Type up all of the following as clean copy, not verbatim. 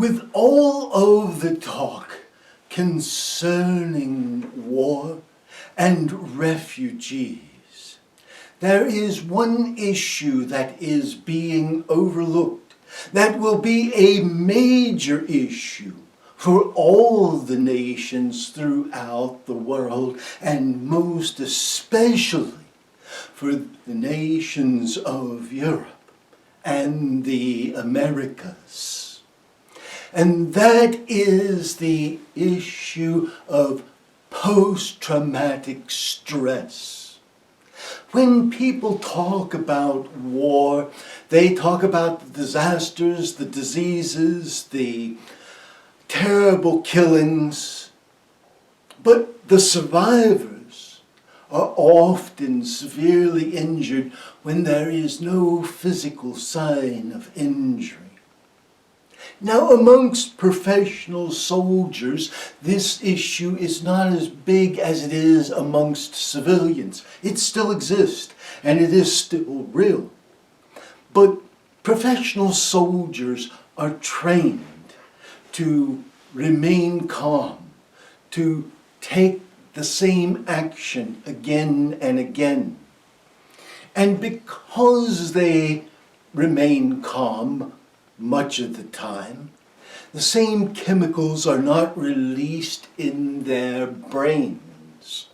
With all of the talk concerning war and refugees, there is one issue that is being overlooked, that will be a major issue for all the nations throughout the world, and most especially for the nations of Europe and the Americas. And that is the issue of post-traumatic stress. When people talk about war, they talk about the disasters, the diseases, the terrible killings, but the survivors are often severely injured when there is no physical sign of injury. Now, amongst professional soldiers, this issue is not as big as it is amongst civilians. It still exists, and it is still real. But professional soldiers are trained to remain calm, to take the same action again and again. And because they remain calm much of the time, the same chemicals are not released in their brains.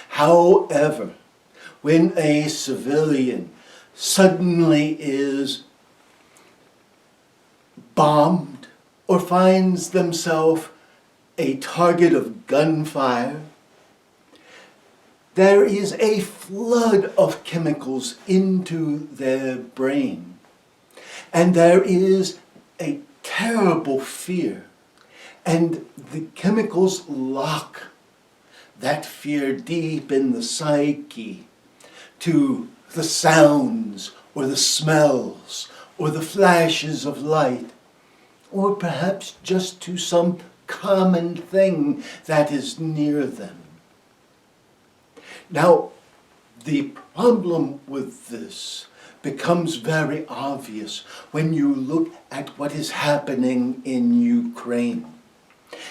However, when a civilian suddenly is bombed or finds themselves a target of gunfire, there is a flood of chemicals into their brain. And there is a terrible fear, and the chemicals lock that fear deep in the psyche to the sounds or the smells or the flashes of light, or perhaps just to some common thing that is near them. Now, the problem with this becomes very obvious when you look at what is happening in Ukraine.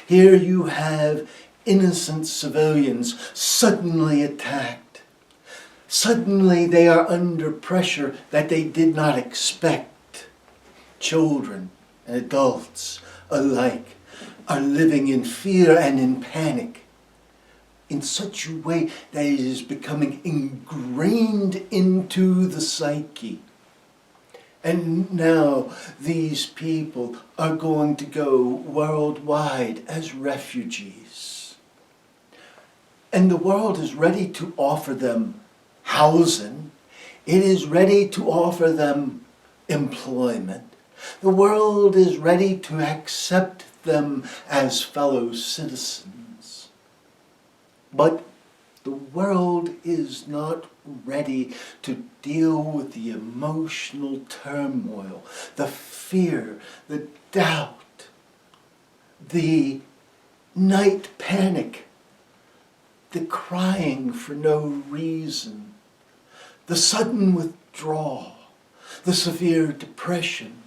Here you have innocent civilians suddenly attacked. Suddenly they are under pressure that they did not expect. Children and adults alike are living in fear and in panic, in such a way that it is becoming ingrained into the psyche. And now these people are going to go worldwide as refugees. And the world is ready to offer them housing. It is ready to offer them employment. The world is ready to accept them as fellow citizens. But the world is not ready to deal with the emotional turmoil, the fear, the doubt, the night panic, the crying for no reason, the sudden withdrawal, the severe depression,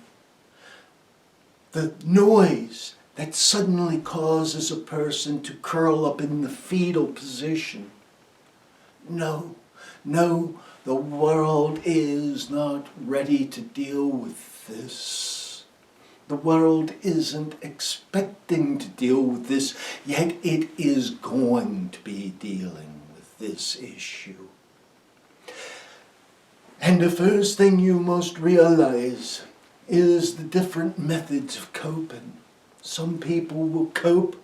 the noise that suddenly causes a person to curl up in the fetal position. No, the world is not ready to deal with this. The world isn't expecting to deal with this, yet it is going to be dealing with this issue. And the first thing you must realize is the different methods of coping. Some people will cope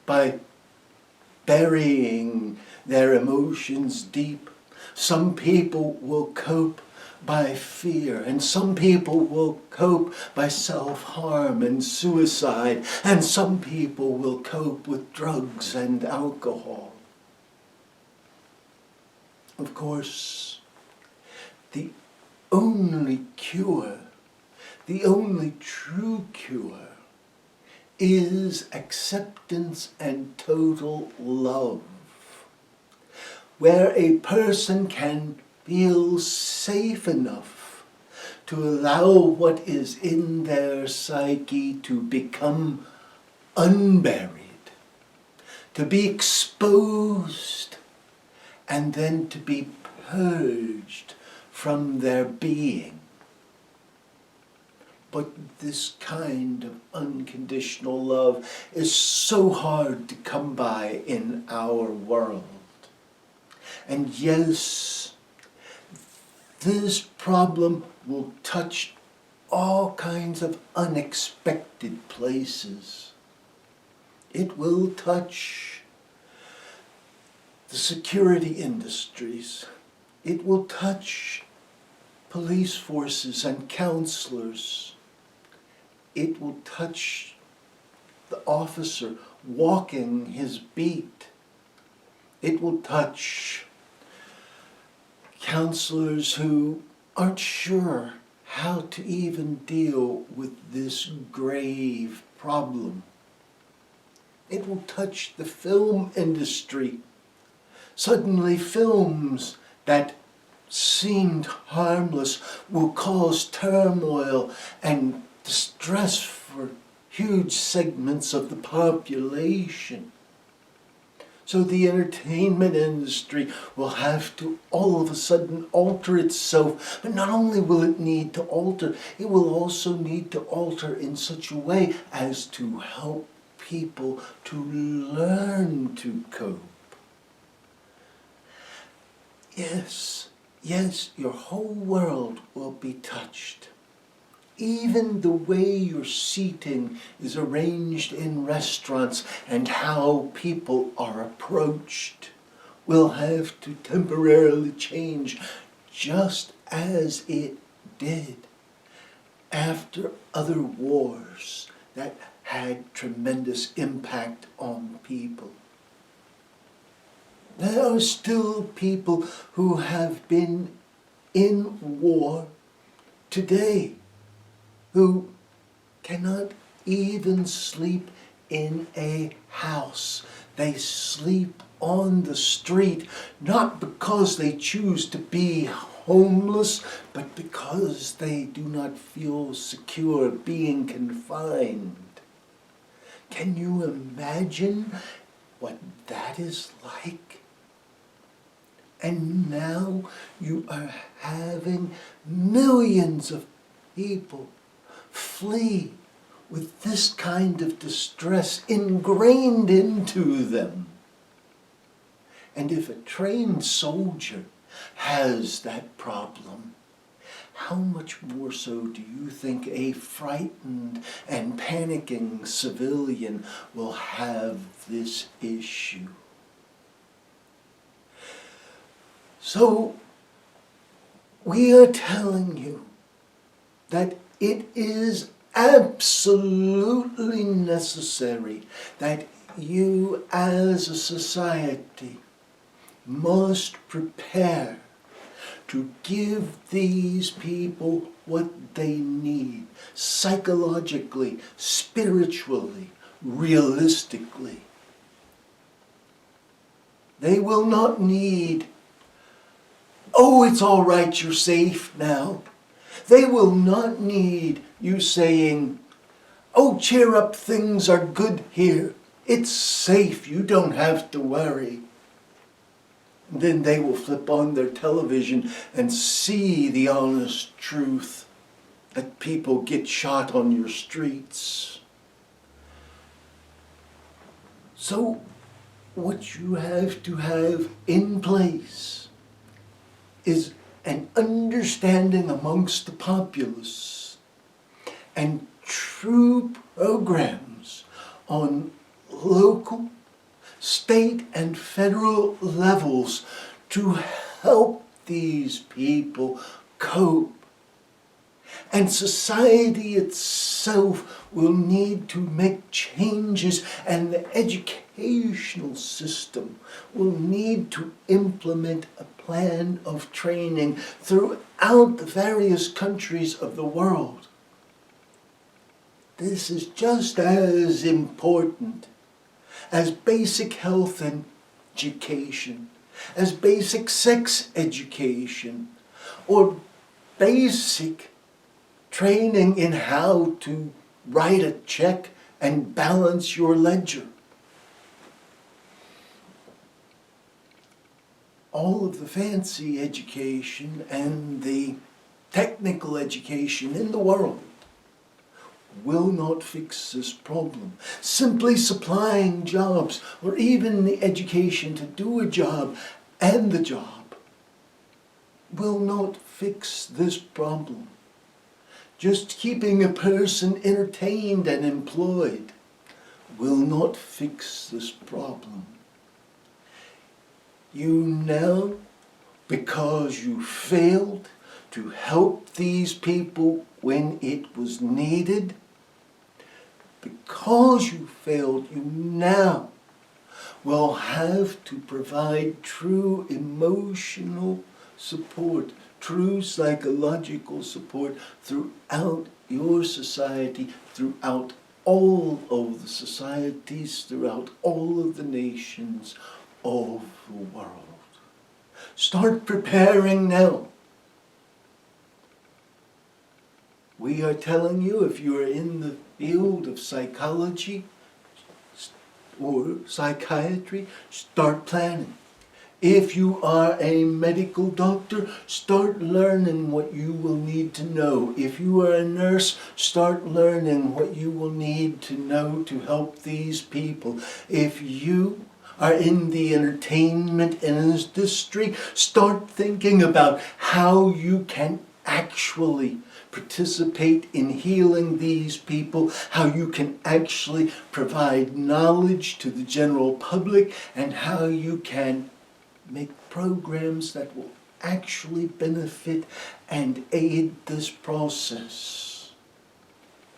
by burying their emotions deep. Some people will cope by fear, and some people will cope by self-harm and suicide, and some people will cope with drugs and alcohol. Of course, the only cure, the only true cure, is acceptance and total love, where a person can feel safe enough to allow what is in their psyche to become unburied, to be exposed, and then to be purged from their being. But this kind of unconditional love is so hard to come by in our world. And yes, this problem will touch all kinds of unexpected places. It will touch the security industries. It will touch police forces and counselors. It will touch the officer walking his beat. It will touch counselors who aren't sure how to even deal with this grave problem. It will touch the film industry. Suddenly films that seemed harmless will cause turmoil and distress for huge segments of the population. So the entertainment industry will have to all of a sudden alter itself. But not only will it need to alter, it will also need to alter in such a way as to help people to learn to cope. Yes, your whole world will be touched. Even the way your seating is arranged in restaurants and how people are approached will have to temporarily change, just as it did after other wars that had tremendous impact on people. There are still people who have been in war today who cannot even sleep in a house. They sleep on the street, not because they choose to be homeless, but because they do not feel secure being confined. Can you imagine what that is like? And now you are having millions of people flee with this kind of distress ingrained into them. And if a trained soldier has that problem, how much more so do you think a frightened and panicking civilian will have this issue? So, we are telling you that it is absolutely necessary that you as a society must prepare to give these people what they need, psychologically, spiritually, realistically. They will not need, "Oh, it's all right, you're safe now." They will not need you saying, "Oh, cheer up, things are good here. It's safe, you don't have to worry." Then they will flip on their television and see the honest truth that people get shot on your streets. So, what you have to have in place is an understanding amongst the populace and true programs on local, state, and federal levels to help these people cope. And society itself will need to make changes, and the educational system will need to implement a plan of training throughout the various countries of the world. This is just as important as basic health education, as basic sex education, or basic training in how to write a check and balance your ledger. All of the fancy education and the technical education in the world will not fix this problem. Simply supplying jobs, or even the education to do a job and the job, will not fix this problem. Just keeping a person entertained and employed will not fix this problem. You now, because you failed to help these people when it was needed, because you failed, you now will have to provide true emotional support, true psychological support throughout your society, throughout all of the societies, throughout all of the nations of the world. Start preparing now. We are telling you, if you are in the field of psychology or psychiatry, start planning. If you are a medical doctor, start learning what you will need to know. If you are a nurse, start learning what you will need to know to help these people. If you are in the entertainment industry, start thinking about how you can actually participate in healing these people, how you can actually provide knowledge to the general public, and how you can make programs that will actually benefit and aid this process.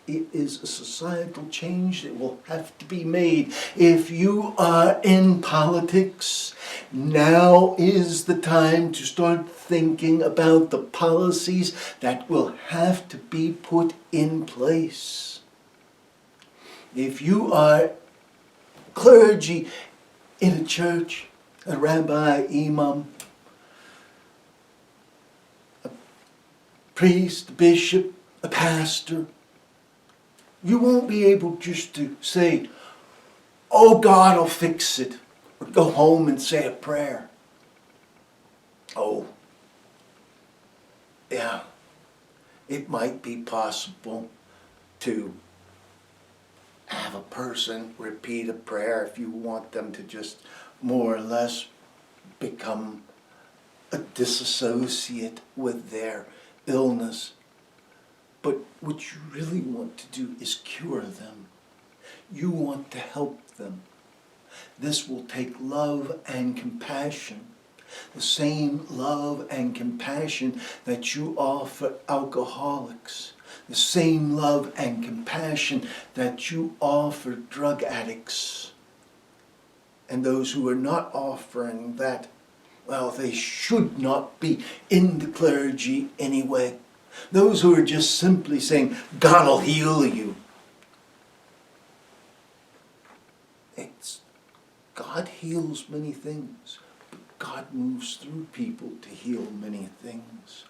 It is a societal change that will have to be made. If you are in politics, now is the time to start thinking about the policies that will have to be put in place. If you are clergy in a church, a rabbi, imam, a priest, a bishop, a pastor, you won't be able just to say, "Oh, God will fix it," or go home and say a prayer. Oh, yeah, it might be possible to have a person repeat a prayer if you want them to just more or less become a disassociate with their illness. But what you really want to do is cure them. You want to help them. This will take love and compassion. The same love and compassion that you offer alcoholics. The same love and compassion that you offer drug addicts. And those who are not offering that, well, they should not be in the clergy anyway. Those who are just simply saying, "God will heal you." God heals many things, but God moves through people to heal many things.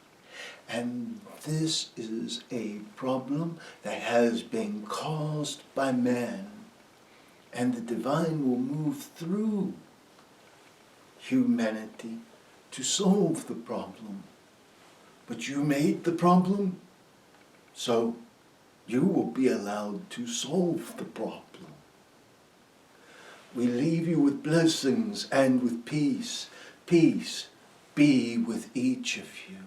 And this is a problem that has been caused by man. And the divine will move through humanity to solve the problem. But you made the problem, so you will be allowed to solve the problem. We leave you with blessings and with peace. Peace be with each of you.